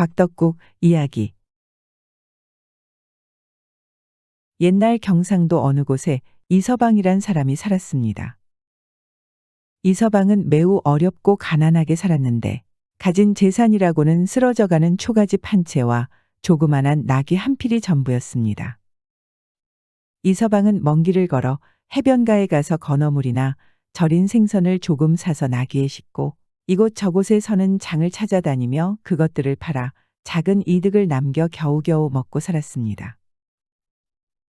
곽덕국 이야기. 옛날 경상도 어느 곳에 이서방이란 사람이 살았습니다. 이서방은 매우 어렵고 가난하게 살았는데 가진 재산이라고는 쓰러져가는 초가집 한 채와 조그만한 낙이 한 필이 전부였습니다. 이서방은 먼 길을 걸어 해변가에 가서 건어물이나 절인 생선을 조금 사서 나귀에 싣고 이곳 저곳에 서는 장을 찾아다니며 그것들을 팔아 작은 이득을 남겨 겨우겨우 먹고 살았습니다.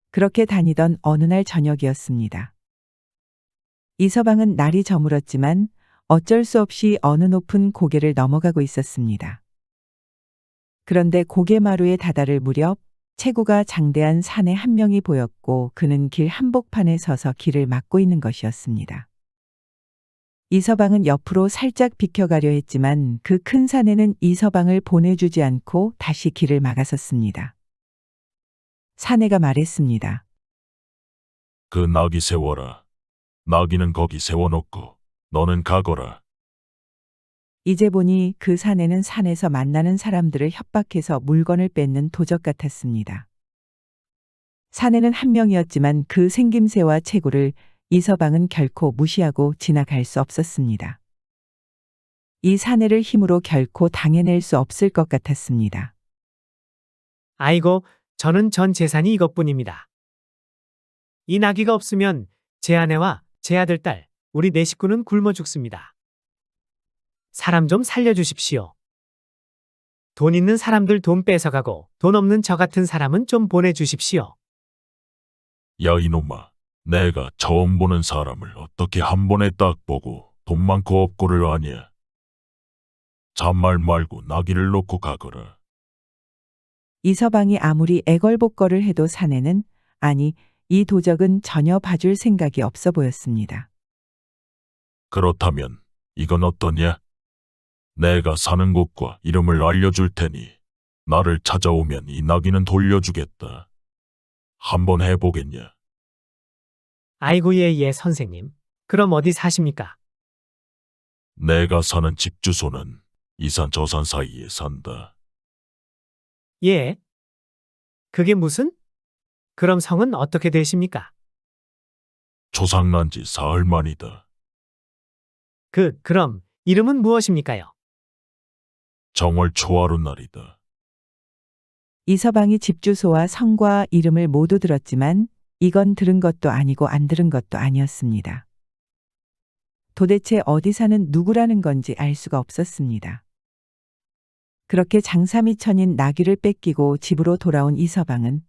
그렇게 다니던 어느 날 저녁이었습니다. 이서방은 날이 저물었지만 어쩔 수 없이 어느 높은 고개를 넘어가고 있었습니다. 그런데 고개마루에 다다를 무렵 체구가 장대한 사내 한 명이 보였고 그는 길 한복판에 서서 길을 막고 있는 것이었습니다. 이서방은 옆으로 살짝 비켜가려 했지만 그 큰 사내는 이서방을 보내주지 않고 다시 길을 막아섰습니다. 사내가 말했습니다. 그 나귀 세워라. 나귀는 거기 세워놓고 너는 가거라. 이제 보니 그 사내는 산에서 만나는 사람들을 협박해서 물건을 뺏는 도적 같았습니다. 사내는 한 명이었지만 그 생김새와 체구를 이서방은 결코 무시하고 지나갈 수 없었습니다. 이 사내를 힘으로 결코 당해낼 수 없을 것 같았습니다. 아이고, 저는 전 재산이 이것뿐입니다. 이 나귀가 없으면 제 아내와 제 아들, 딸, 우리 네 식구는 굶어 죽습니다. 사람 좀 살려주십시오. 돈 있는 사람들 돈 뺏어가고 돈 없는 저 같은 사람은 좀 보내주십시오. 야 이놈아, 내가 처음 보는 사람을 어떻게 한 번에 딱 보고 돈 많고 없고를 아냐. 잔말 말고 나귀를 놓고 가거라. 이서방이 아무리 애걸복걸을 해도 사내는, 아니 이 도적은 전혀 봐줄 생각이 없어 보였습니다. 그렇다면 이건 어떠냐? 내가 사는 곳과 이름을 알려줄 테니 나를 찾아오면 이 나귀는 돌려주겠다. 한번 해보겠냐? 아이고 예 선생님. 그럼 어디 사십니까? 내가 사는 집 주소는 이산 저산 사이에 산다. 예. 그게 무슨? 그럼 성은 어떻게 되십니까? 조상난 지 사흘 만이다. 그럼 이름은 무엇입니까요? 정월 초하루 날이다. 이서방이 집 주소와 성과 이름을 모두 들었지만 이건 들은 것도 아니고 안 들은 것도 아니었습니다. 도대체 어디 사는 누구라는 건지 알 수가 없었습니다. 그렇게 장사미천인 나귀를 뺏기고 집으로 돌아온 이서방은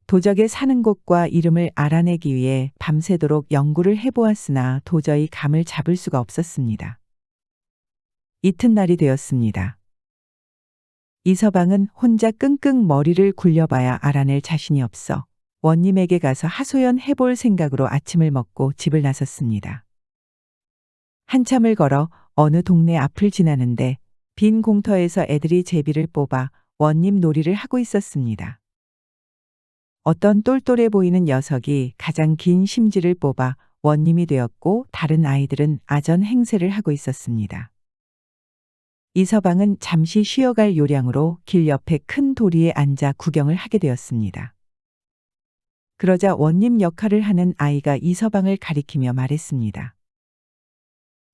도적의 사는 곳과 이름을 알아내기 위해 밤새도록 연구를 해보았으나 도저히 감을 잡을 수가 없었습니다. 이튿날이 되었습니다. 이서방은 혼자 끙끙 머리를 굴려봐야 알아낼 자신이 없어 원님에게 가서 하소연 해볼 생각으로 아침을 먹고 집을 나섰습니다. 한참을 걸어 어느 동네 앞을 지나는데 빈 공터에서 애들이 제비를 뽑아 원님 놀이를 하고 있었습니다. 어떤 똘똘해 보이는 녀석이 가장 긴 심지를 뽑아 원님이 되었고 다른 아이들은 아전 행세를 하고 있었습니다. 이서방은 잠시 쉬어갈 요량으로 길 옆에 큰 도리에 앉아 구경을 하게 되었습니다. 그러자 원님 역할을 하는 아이가 이서방을 가리키며 말했습니다.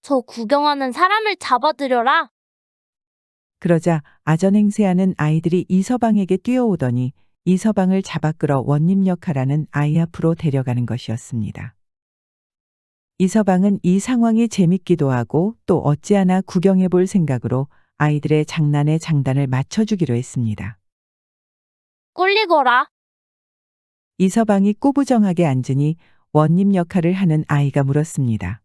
저 구경하는 사람을 잡아들여라. 그러자 아전 행세하는 아이들이 이서방에게 뛰어오더니 이서방을 잡아 끌어 원님 역할하는 아이 앞으로 데려가는 것이었습니다. 이서방은 이 상황이 재밌기도 하고 또 어찌하나 구경해 볼 생각으로 아이들의 장난에 장단을 맞춰주기로 했습니다. 꿀리거라. 이서방이 꾸부정하게 앉으니 원님 역할을 하는 아이가 물었습니다.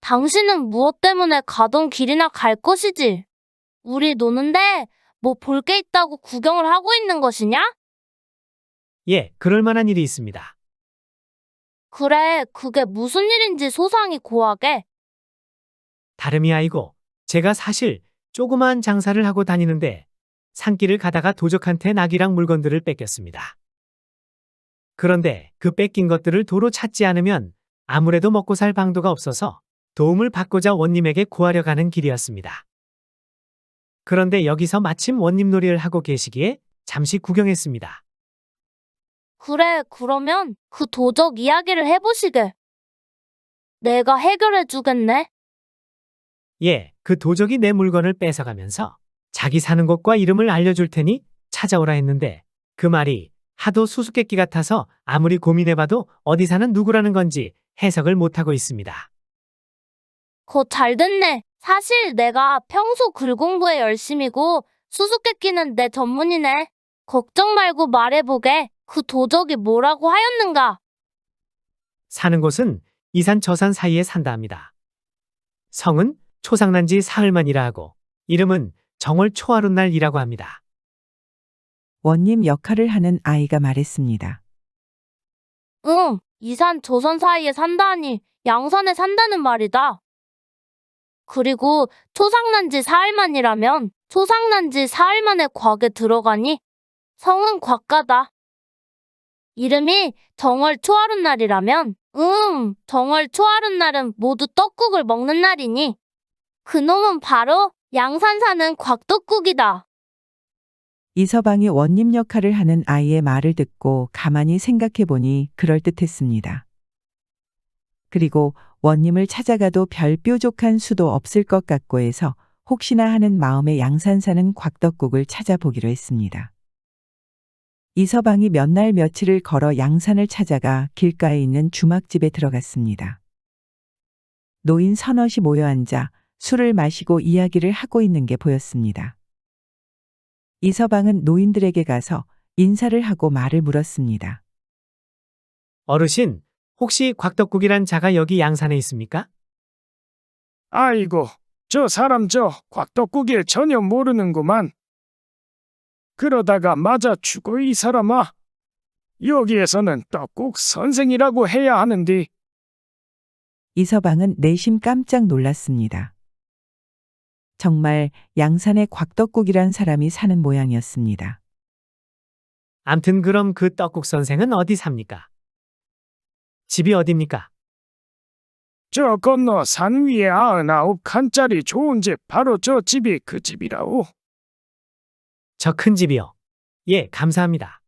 당신은 무엇 때문에 가던 길이나 갈 것이지? 우리 노는데 뭐 볼 게 있다고 구경을 하고 있는 것이냐? 예, 그럴 만한 일이 있습니다. 그래, 그게 무슨 일인지 소상히 고하게. 다름이 아니고 제가 사실 조그만 장사를 하고 다니는데 산길을 가다가 도적한테 나귀랑 물건들을 뺏겼습니다. 그런데 그 뺏긴 것들을 도로 찾지 않으면 아무래도 먹고 살 방도가 없어서 도움을 받고자 원님에게 구하려 가는 길이었습니다. 그런데 여기서 마침 원님놀이를 하고 계시기에 잠시 구경했습니다. 그래, 그러면 그 도적 이야기를 해보시게. 내가 해결해 주겠네. 예, 그 도적이 내 물건을 뺏어가면서 자기 사는 곳과 이름을 알려줄 테니 찾아오라 했는데 그 말이 하도 수수께끼 같아서 아무리 고민해봐도 어디 사는 누구라는 건지 해석을 못하고 있습니다. 거 잘 됐네. 사실 내가 평소 글 공부에 열심이고 수수께끼는 내 전문이네. 걱정 말고 말해보게. 그 도적이 뭐라고 하였는가? 사는 곳은 이산 저산 사이에 산다 합니다. 성은 초상난 지 사흘만이라 하고 이름은 정월 초하룻날이라고 합니다. 원님 역할을 하는 아이가 말했습니다. 응, 이산 조선 사이에 산다니 양산에 산다는 말이다. 그리고 초상난 지 사흘만이라면 초상난 지 사흘 만에 곽에 들어가니 성은 곽가다. 이름이 정월 초하룻날이라면 정월 초하룻날은 모두 떡국을 먹는 날이니 그놈은 바로 양산 사는 곽떡국이다. 이서방이 원님 역할을 하는 아이의 말을 듣고 가만히 생각해 보니 그럴듯했습니다. 그리고 원님을 찾아가도 별 뾰족한 수도 없을 것 같고 해서 혹시나 하는 마음에 양산 사는 곽떡국을 찾아보기로 했습니다. 이서방이 몇 날 며칠을 걸어 양산을 찾아가 길가에 있는 주막집에 들어갔습니다. 노인 서넛이 모여 앉아 술을 마시고 이야기를 하고 있는 게 보였습니다. 이서방은 노인들에게 가서 인사를 하고 말을 물었습니다. 어르신, 혹시 곽떡국이란 자가 여기 양산에 있습니까? 아이고, 저 사람 저 곽떡국일 전혀 모르는구만. 그러다가 맞아 죽어 이 사람아. 여기에서는 떡국 선생이라고 해야 하는데. 이서방은 내심 깜짝 놀랐습니다. 정말 양산에 곽떡국이란 사람이 사는 모양이었습니다. 암튼 그럼 그 떡국 선생은 어디 삽니까? 집이 어딥니까? 저 건너 산 위에 99칸짜리 좋은 집 바로 저 집이 그 집이라오. 저 큰 집이요. 예, 감사합니다.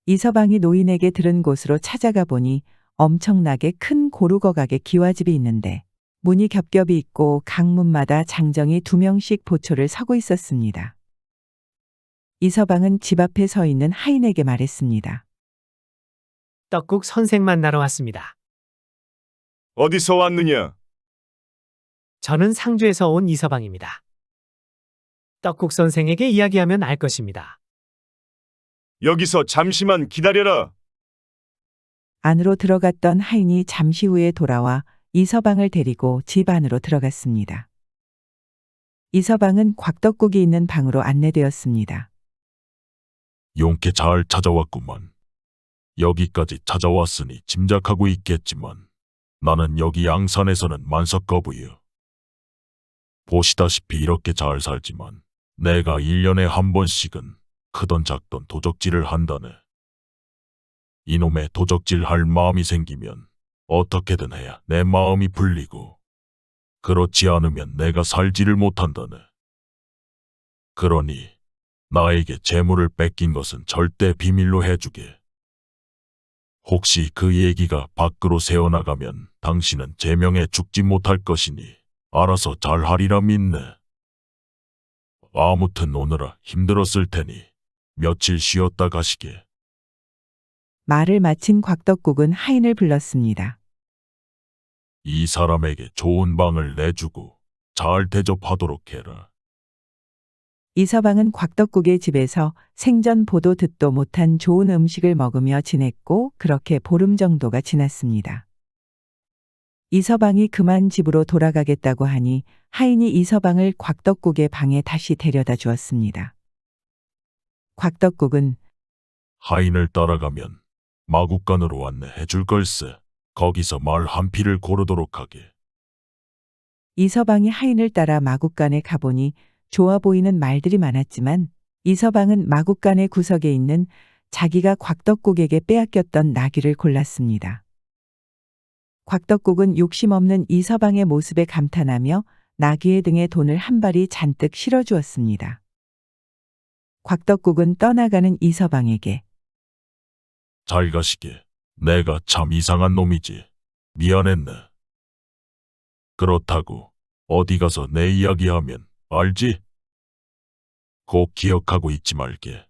이서방이 노인에게 들은 곳으로 찾아가 보니 엄청나게 큰 고루거각의 기와집이 있는데 문이 겹겹이 있고 강문마다 장정이 2명씩 보초를 서고 있었습니다. 이서방은 집 앞에 서 있는 하인에게 말했습니다. 떡국 선생 만나러 왔습니다. 어디서 왔느냐? 저는 상주에서 온 이서방입니다. 떡국 선생에게 이야기하면 알 것입니다. 여기서 잠시만 기다려라. 안으로 들어갔던 하인이 잠시 후에 돌아와 이서방을 데리고 집 안으로 들어갔습니다. 이서방은 곽떡국이 있는 방으로 안내되었습니다. 용케 잘 찾아왔구만. 여기까지 찾아왔으니 짐작하고 있겠지만 나는 여기 양산에서는 만석거부여. 보시다시피 이렇게 잘 살지만 내가 1년에 한 번씩은 크던 작던 도적질을 한다네. 이놈의 도적질 할 마음이 생기면 어떻게든 해야 내 마음이 풀리고 그렇지 않으면 내가 살지를 못한다네. 그러니 나에게 재물을 뺏긴 것은 절대 비밀로 해주게. 혹시 그 얘기가 밖으로 새어나가면 당신은 제명에 죽지 못할 것이니 알아서 잘하리라 믿네. 아무튼 오느라 힘들었을 테니 며칠 쉬었다 가시게. 말을 마친 곽떡국은 하인을 불렀습니다. 이 사람에게 좋은 방을 내주고 잘 대접하도록 해라. 이서방은 곽떡국의 집에서 생전 보도 듣도 못한 좋은 음식을 먹으며 지냈고 그렇게 보름 정도가 지났습니다. 이서방이 그만 집으로 돌아가겠다고 하니 하인이 이서방을 곽떡국의 방에 다시 데려다 주었습니다. 곽떡국은 하인을 따라가면 마국간으로 안내해 줄 걸세. 거기서 말 한 피를 고르도록 하게. 이서방이 하인을 따라 마국간에 가보니 좋아 보이는 말들이 많았지만 이서방은 마국간의 구석에 있는 자기가 곽떡국에게 빼앗겼던 나귀를 골랐습니다. 곽떡국은 욕심 없는 이서방의 모습에 감탄하며 나귀의 등에 돈을 한 발이 잔뜩 실어주었습니다. 곽덕국은 떠나가는 이서방에게 잘 가시게. 내가 참 이상한 놈이지. 미안했네. 그렇다고 어디 가서 내 이야기하면 알지? 꼭 기억하고 있지 말게.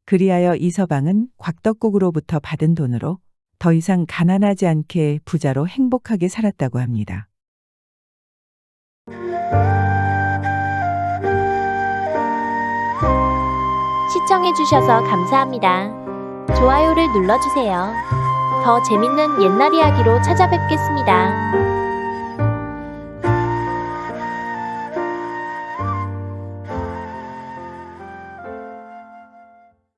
그리하여 이서방은 곽덕국으로부터 받은 돈으로 더 이상 가난하지 않게 부자로 행복하게 살았다고 합니다. 시청해주셔서 감사합니다. 좋아요를 눌러주세요. 더 재밌는 옛날 이야기로 찾아뵙겠습니다.